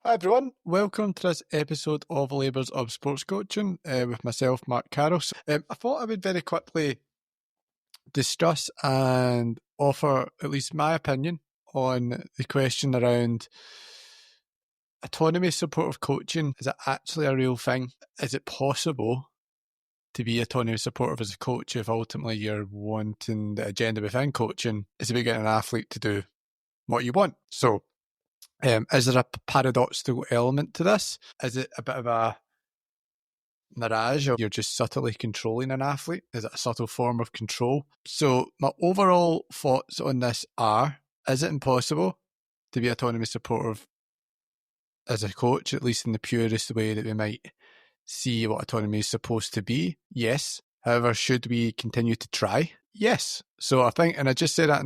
Hi everyone, welcome to this episode of Labours of Sports Coaching with myself, Mark Carroll. I thought I would very quickly discuss and offer at least my opinion on the question around autonomy supportive coaching. Is it actually a real thing? Is it possible to be autonomy supportive as a coach if ultimately you're wanting the agenda within coaching is about getting an athlete to do what you want? So is there a paradoxical element to this? Is it a bit of a mirage, or you're just subtly controlling an athlete? Is it a subtle form of control? So my overall thoughts on this are, is it impossible to be autonomy supportive as a coach, at least in the purest way that we might see what autonomy is supposed to be? Yes. However, should we continue to try? Yes. So I think, and I just say that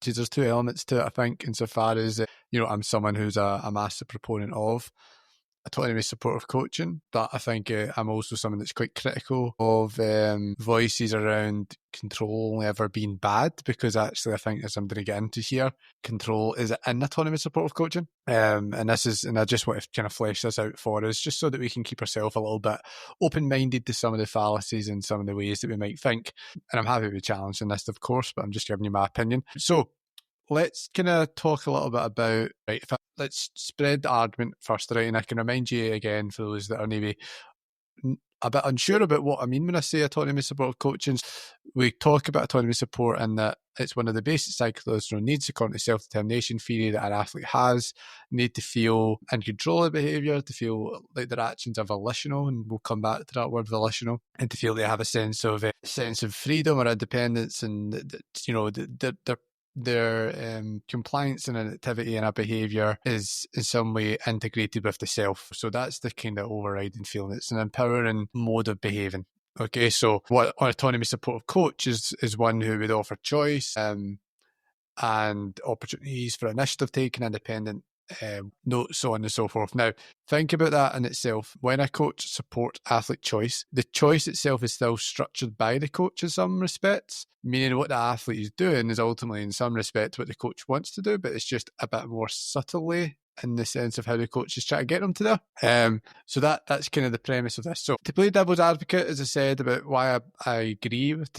there's two elements to it, I think, insofar as, I'm someone who's a massive proponent of autonomy supportive coaching, but I think I'm also someone that's quite critical of voices around control only ever being bad, because actually I think, as I'm going to get into here, control is in autonomy supportive coaching, and I just want to kind of flesh this out for us, just so that we can keep ourselves a little bit open-minded to some of the fallacies and some of the ways that we might think. And I'm happy to be challenged in this, of course, but I'm just giving you my opinion. So let's kind of talk a little bit about, let's spread the argument first, right? And I can remind you again, for those that are maybe a bit unsure about what I mean when I say autonomy supportive coaching, we talk about autonomy support and that it's one of the basic psychological needs according to self-determination theory that an athlete has. Need to feel in control of behaviour, to feel like their actions are volitional, and we'll come back to that word, volitional, and to feel they have a sense of freedom or independence, and their compliance and an activity and a behaviour is in some way integrated with the self. So that's the kind of overriding feeling. It's an empowering mode of behaving. Okay, so what an autonomy supportive coach is one who would offer choice and opportunities for initiative taking, independent notes, so on and so forth. Now, think about that in itself. When a coach supports athlete choice, the choice itself is still structured by the coach in some respects, meaning what the athlete is doing is ultimately in some respects what the coach wants to do, but it's just a bit more subtly in the sense of how the coach is trying to get them to there. So that's kind of the premise of this. So to play devil's advocate, as I said, about why I agree with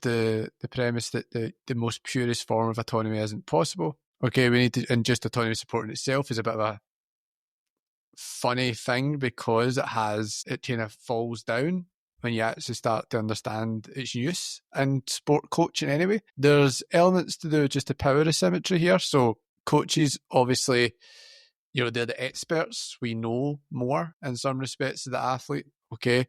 the premise that the most purest form of autonomy isn't possible. Okay, we need to, and just autonomy support in itself is a bit of a funny thing because it kind of falls down when you actually start to understand its use in sport coaching anyway. There's elements to do just the power asymmetry here. So coaches, obviously, they're the experts. We know more in some respects of the athlete. Okay,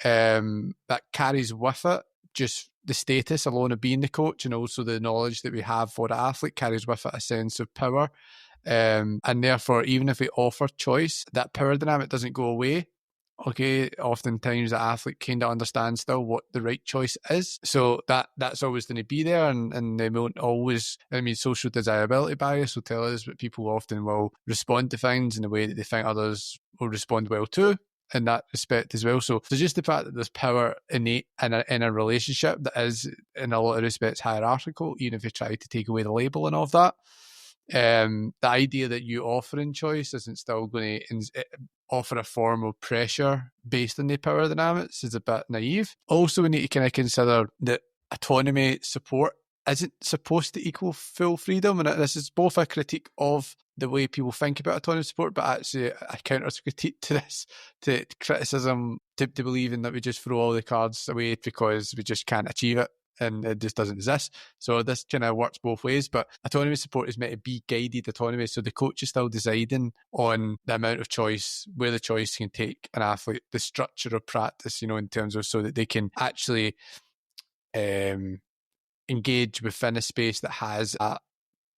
that carries with it just the status alone of being the coach, and also the knowledge that we have for the athlete carries with it a sense of power. And therefore, even if we offer choice, that power dynamic doesn't go away. Okay, oftentimes the athlete kind of understands still what the right choice is. So that's always going to be there, and they won't always, social desirability bias will tell us that people often will respond to things in the way that they think others will respond well to, in that respect as well. So just the fact that there's power innate in a relationship that is in a lot of respects hierarchical, even if you try to take away the labeling of that. The idea that you offering choice isn't still going to offer a form of pressure based on the power dynamics is a bit naive. Also, we need to kind of consider that autonomy support isn't supposed to equal full freedom, and this is both a critique of the way people think about autonomy support, but actually a counter critique to this, to criticism, to believing that we just throw all the cards away because we just can't achieve it and it just doesn't exist. So this kind of works both ways, but autonomy support is meant to be guided autonomy, so the coach is still deciding on the amount of choice, where the choice can take an athlete, the structure of practice, in terms of so that they can actually engage within a space that has a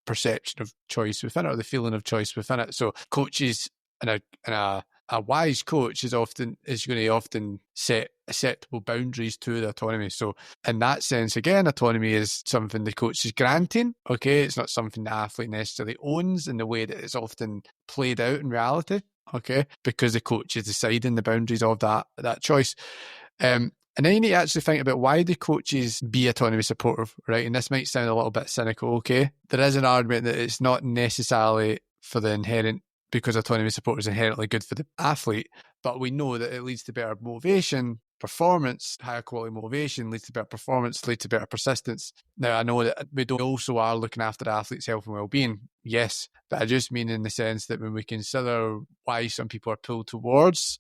perception of choice within it, or the feeling of choice within it. So coaches and a wise coach is going to often set acceptable boundaries to the autonomy. So in that sense, again, autonomy is something the coach is granting. Okay, it's not something the athlete necessarily owns in the way that it's often played out in reality. Okay, because the coach is deciding the boundaries of that choice. And then you need to actually think about why do coaches be autonomy supportive, right? And this might sound a little bit cynical, okay? There is an argument that it's not necessarily for the inherent because autonomy support is inherently good for the athlete, but we know that it leads to better motivation, performance. Higher quality motivation leads to better performance, leads to better persistence. Now, I know that we also are looking after the athlete's health and well-being, yes, but I just mean in the sense that when we consider why some people are pulled towards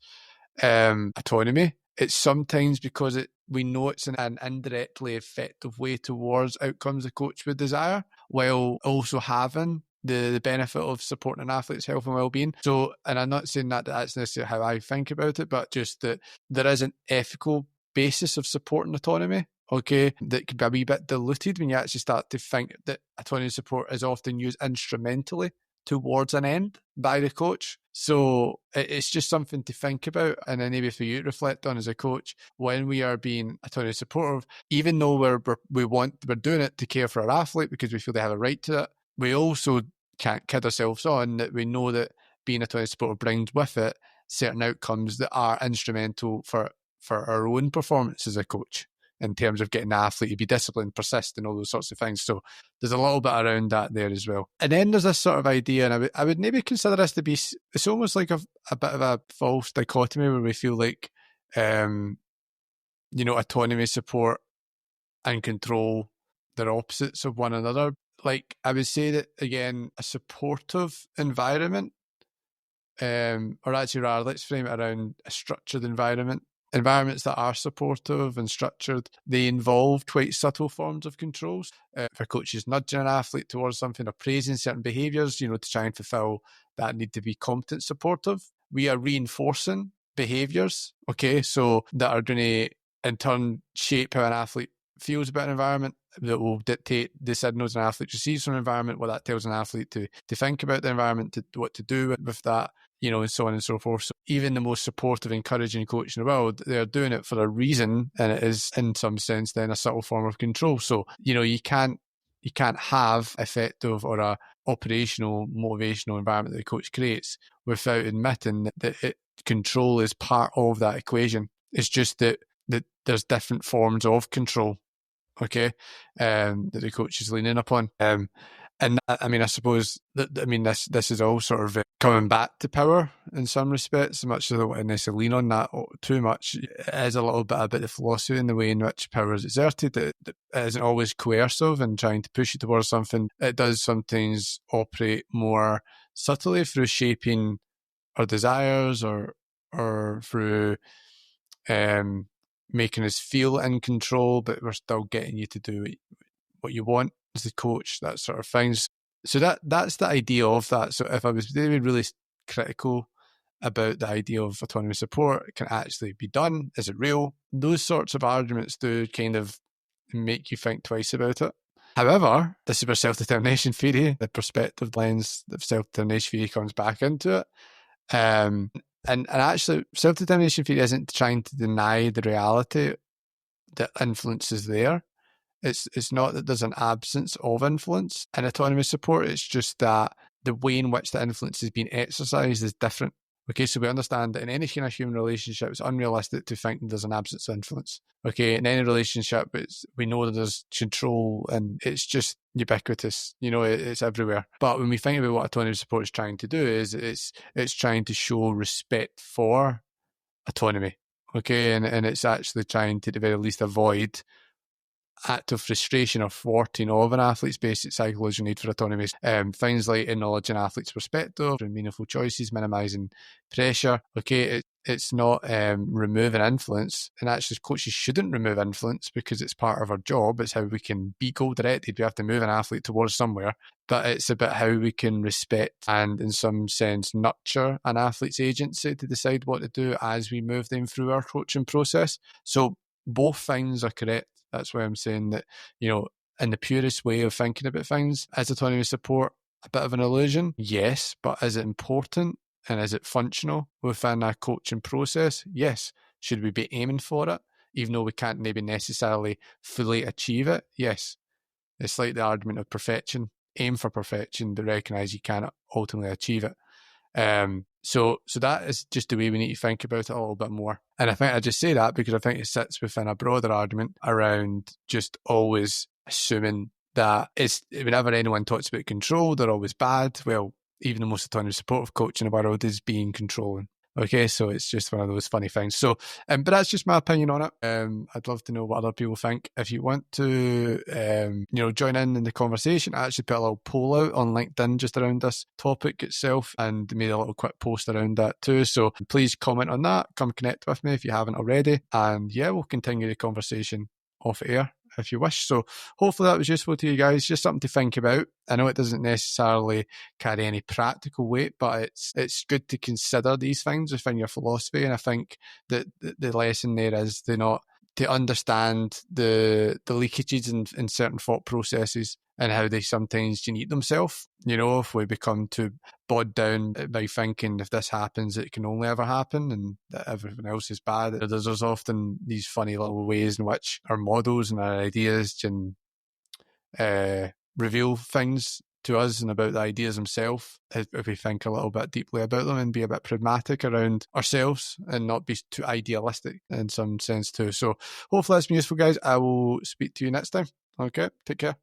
autonomy, it's sometimes because we know it's an indirectly effective way towards outcomes the coach would desire, while also having the benefit of supporting an athlete's health and well-being. So, and I'm not saying that that's necessarily how I think about it, but just that there is an ethical basis of supporting autonomy, okay, that could be a wee bit diluted when you actually start to think that autonomy support is often used instrumentally towards an end by the coach. So it's just something to think about, and then maybe for you to reflect on as a coach when we are being autonomy supportive, even though we're doing it to care for our athlete because we feel they have a right to it. We also can't kid ourselves on that we know that being autonomy supportive brings with it certain outcomes that are instrumental for our own performance as a coach in terms of getting the athlete to be disciplined, persist, and all those sorts of things. So there's a little bit around that there as well. And then there's this sort of idea, and I would maybe consider this to be, it's almost like a bit of a false dichotomy where we feel like, autonomy, support, and control, they're opposites of one another. Like, I would say that, again, a supportive environment, or actually rather, let's frame it around a structured environment. Environments that are supportive and structured, they involve quite subtle forms of controls. If a coach is nudging an athlete towards something or praising certain behaviours, to try and fulfil that need to be competent supportive, we are reinforcing behaviours, okay, so that are going to in turn shape how an athlete feels about an environment, that will dictate the signals an athlete receives from an environment, what that tells an athlete to think about the environment, what to do with that, and so on and so forth. So even the most supportive, encouraging coach in the world, they're doing it for a reason, and it is in some sense then a subtle form of control. So, you can't have effective or a operational, motivational environment that the coach creates without admitting that control is part of that equation. It's just that there's different forms of control, okay, that the coach is leaning upon. And I suppose this is all sort of coming back to power in some respects, as much as I don't want to necessarily lean on that too much. It is a little bit of philosophy in the way in which power is exerted. It isn't always coercive and trying to push you towards something. It does sometimes operate more subtly through shaping our desires or through making us feel in control, but we're still getting you to do what you want as the coach, that sort of things. So that's the idea of that. So if I was really critical about the idea of autonomy support, it can actually be done? Is it real? Those sorts of arguments do kind of make you think twice about it. However, this is where self-determination theory, the perspective lens of self-determination theory comes back into it. And actually, self-determination theory isn't trying to deny the reality that influence is there. It's not that there's an absence of influence in autonomy support. It's just that the way in which the influence is being exercised is different. Okay, so we understand that in any kind of human relationship, it's unrealistic to think there's an absence of influence. Okay, in any relationship, we know that there's control and it's just ubiquitous. It's everywhere. But when we think about what autonomy support is trying to do, is it's trying to show respect for autonomy. Okay, and it's actually trying to, at the very least, avoid active frustration or thwarting of an athlete's basic psychological need for autonomy. Things like acknowledging athlete's perspective and meaningful choices, minimising pressure. Okay, it's not removing influence, and actually coaches shouldn't remove influence because it's part of our job. It's how we can be goal-directed. We have to move an athlete towards somewhere, but it's about how we can respect and in some sense nurture an athlete's agency to decide what to do as we move them through our coaching process. So both things are correct. That's why I'm saying that, in the purest way of thinking about things, is autonomy support a bit of an illusion? Yes, but is it important and is it functional within our coaching process? Yes. Should we be aiming for it, even though we can't maybe necessarily fully achieve it? Yes. It's like the argument of perfection. Aim for perfection, but recognise you cannot ultimately achieve it. So that is just the way we need to think about it a little bit more. And I think I just say that because I think it sits within a broader argument around just always assuming that whenever anyone talks about control, they're always bad. Well, even the most autonomous supportive coach in the world is being controlling. Okay, so it's just one of those funny things. So, but that's just my opinion on it. I'd love to know what other people think. If you want to, join in the conversation, I actually put a little poll out on LinkedIn just around this topic itself and made a little quick post around that too. So please comment on that. Come connect with me if you haven't already. And yeah, we'll continue the conversation off air if you wish. So hopefully that was useful to you guys, just something to think about. I know it doesn't necessarily carry any practical weight, but it's good to consider these things within your philosophy. And I think that the lesson there is to understand the leakages in certain thought processes and how they sometimes eat themselves. If we become too bogged down by thinking if this happens, it can only ever happen and that everything else is bad. There's often these funny little ways in which our models and our ideas can reveal things to us and about the ideas themselves if we think a little bit deeply about them and be a bit pragmatic around ourselves and not be too idealistic in some sense too. So hopefully that's been useful, guys. I will speak to you next time. Okay, take care.